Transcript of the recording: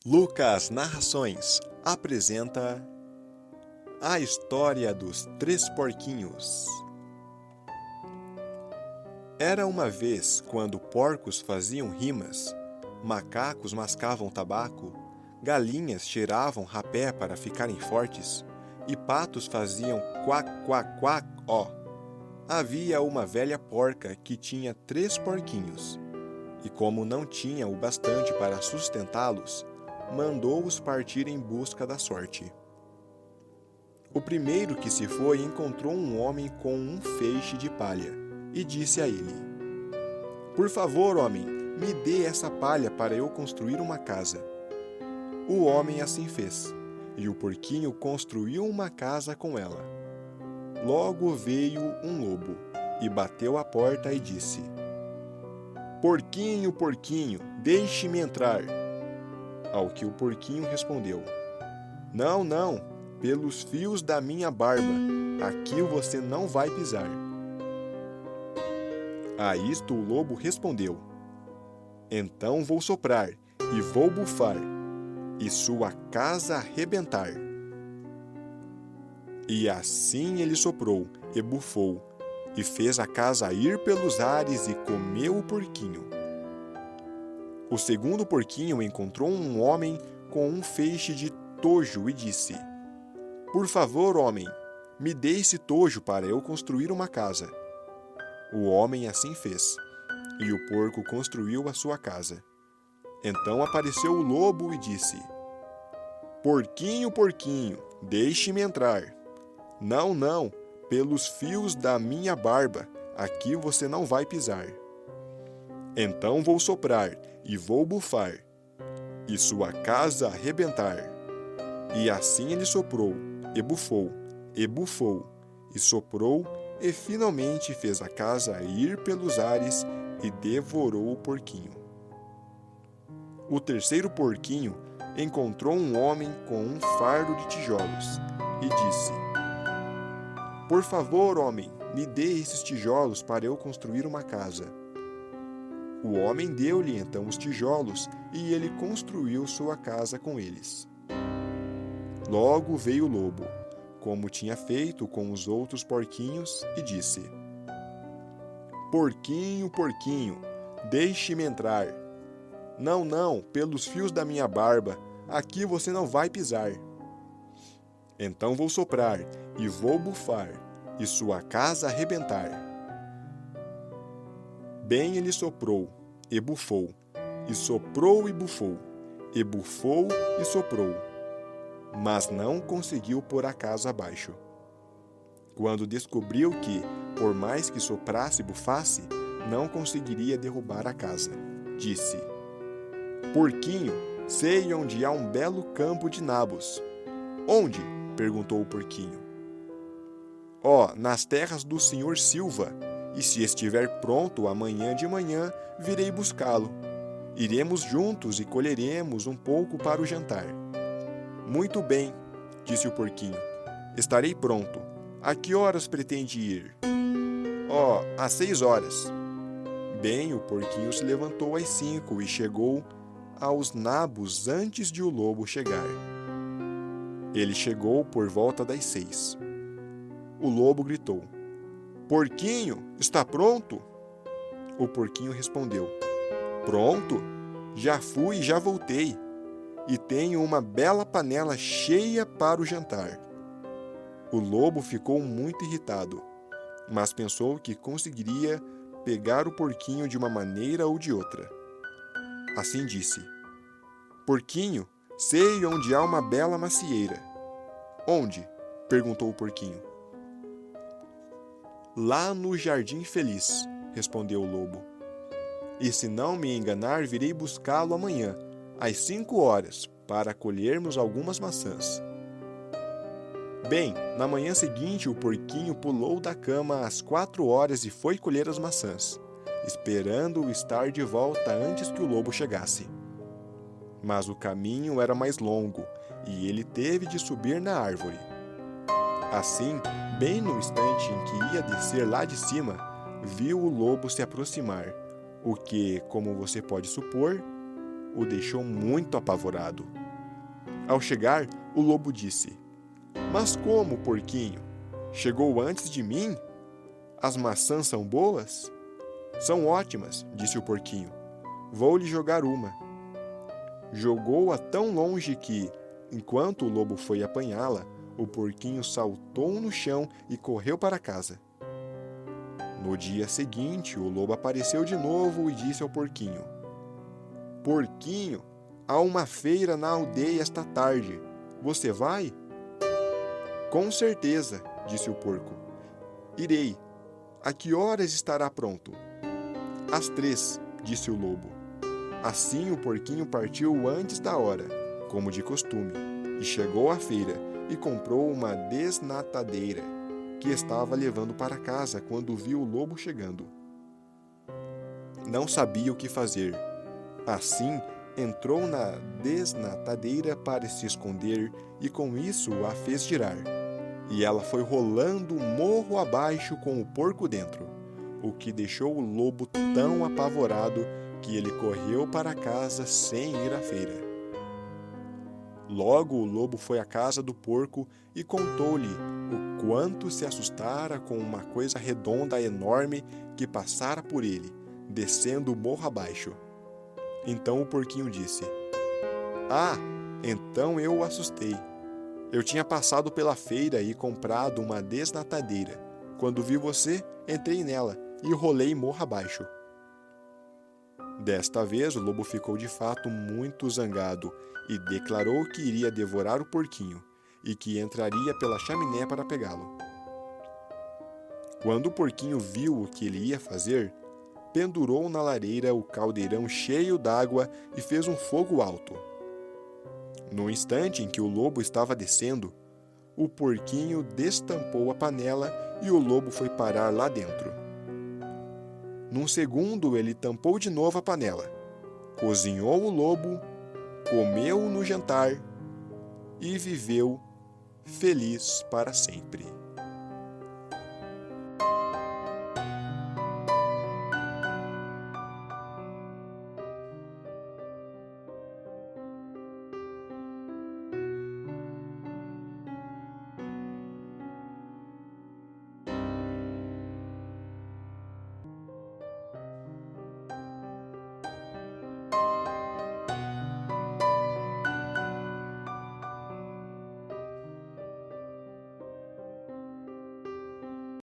Lucas Narrações apresenta a história dos três porquinhos. Era uma vez quando porcos faziam rimas, macacos mascavam tabaco, galinhas cheiravam rapé para ficarem fortes e patos faziam quac, quac, quac, ó. Havia uma velha porca que tinha 3 porquinhos, e como não tinha o bastante para sustentá-los, mandou-os partir em busca da sorte. O primeiro que se foi encontrou um homem com um feixe de palha e disse a ele: "Por favor, homem, me dê essa palha para eu construir uma casa." O homem assim fez, e o porquinho construiu uma casa com ela. Logo veio um lobo e bateu à porta e disse: "Porquinho, porquinho, deixe-me entrar." Ao que o porquinho respondeu: "Não, não, pelos fios da minha barba, aqui você não vai pisar." A isto o lobo respondeu: "Então vou soprar e vou bufar, e sua casa arrebentar." E assim ele soprou e bufou, e fez a casa ir pelos ares e comeu o porquinho. O segundo porquinho encontrou um homem com um feixe de tojo e disse: "Por favor, homem, me dê esse tojo para eu construir uma casa." O homem assim fez, e o porco construiu a sua casa. Então apareceu o lobo e disse: "Porquinho, porquinho, deixe-me entrar." "Não, não, pelos fios da minha barba, aqui você não vai pisar." "Então vou soprar e vou bufar, e sua casa arrebentar." E assim ele soprou, e bufou, e soprou, e finalmente fez a casa ir pelos ares e devorou o porquinho. O terceiro porquinho encontrou um homem com um fardo de tijolos e disse: "Por favor, homem, me dê esses tijolos para eu construir uma casa." O homem deu-lhe então os tijolos e ele construiu sua casa com eles. Logo veio o lobo, como tinha feito com os outros porquinhos, e disse: "Porquinho, porquinho, deixe-me entrar." "Não, não, pelos fios da minha barba, aqui você não vai pisar." "Então vou soprar e vou bufar, e sua casa arrebentar." Bem ele soprou, e bufou, e soprou e bufou, e soprou, mas não conseguiu pôr a casa abaixo. Quando descobriu que, por mais que soprasse e bufasse, não conseguiria derrubar a casa, disse: "Porquinho, sei onde há um belo campo de nabos." "Onde?" perguntou o porquinho. "Ó, nas terras do senhor Silva, e se estiver pronto amanhã de manhã, virei buscá-lo. Iremos juntos e colheremos um pouco para o jantar." "Muito bem," disse o porquinho, "estarei pronto. A que horas pretende ir?" "Ó, às 6 horas." Bem, o porquinho se levantou às 5 e chegou aos nabos antes de o lobo chegar. Ele chegou por volta das 6. O lobo gritou: "Porquinho, está pronto?" O porquinho respondeu: "Pronto? Já fui e já voltei, e tenho uma bela panela cheia para o jantar." O lobo ficou muito irritado, mas pensou que conseguiria pegar o porquinho de uma maneira ou de outra. Assim disse: "Porquinho, sei onde há uma bela macieira." "Onde?" perguntou o porquinho. "Lá no Jardim Feliz," respondeu o lobo. "E se não me enganar, virei buscá-lo amanhã, às 5 horas, para colhermos algumas maçãs." Bem, na manhã seguinte o porquinho pulou da cama às 4 horas e foi colher as maçãs, esperando estar de volta antes que o lobo chegasse. Mas o caminho era mais longo e ele teve de subir na árvore. Assim, bem no instante em que ia descer lá de cima, viu o lobo se aproximar, o que, como você pode supor, o deixou muito apavorado. Ao chegar, o lobo disse: "Mas como, porquinho? Chegou antes de mim? As maçãs são boas?" "São ótimas", disse o porquinho. "Vou lhe jogar uma." Jogou-a tão longe que, enquanto o lobo foi apanhá-la, o porquinho saltou no chão e correu para casa. No dia seguinte, o lobo apareceu de novo e disse ao porquinho: "Porquinho, há uma feira na aldeia esta tarde. Você vai?" "Com certeza", disse o porco. "Irei. A que horas estará pronto?" "Às 3, disse o lobo. Assim o porquinho partiu antes da hora, como de costume, e chegou à feira e comprou uma desnatadeira, que estava levando para casa quando viu o lobo chegando. Não sabia o que fazer. Assim, entrou na desnatadeira para se esconder e com isso a fez girar. E ela foi rolando morro abaixo com o porco dentro, o que deixou o lobo tão apavorado que ele correu para casa sem ir à feira. Logo o lobo foi à casa do porco e contou-lhe o quanto se assustara com uma coisa redonda enorme que passara por ele, descendo o morro abaixo. Então o porquinho disse: "Ah, então eu o assustei. Eu tinha passado pela feira e comprado uma desnatadeira. Quando vi você, entrei nela e rolei morro abaixo." Desta vez, o lobo ficou de fato muito zangado e declarou que iria devorar o porquinho e que entraria pela chaminé para pegá-lo. Quando o porquinho viu o que ele ia fazer, pendurou na lareira o caldeirão cheio d'água e fez um fogo alto. No instante em que o lobo estava descendo, o porquinho destampou a panela e o lobo foi parar lá dentro. Num segundo, ele tampou de novo a panela, cozinhou o lobo, comeu no jantar e viveu feliz para sempre.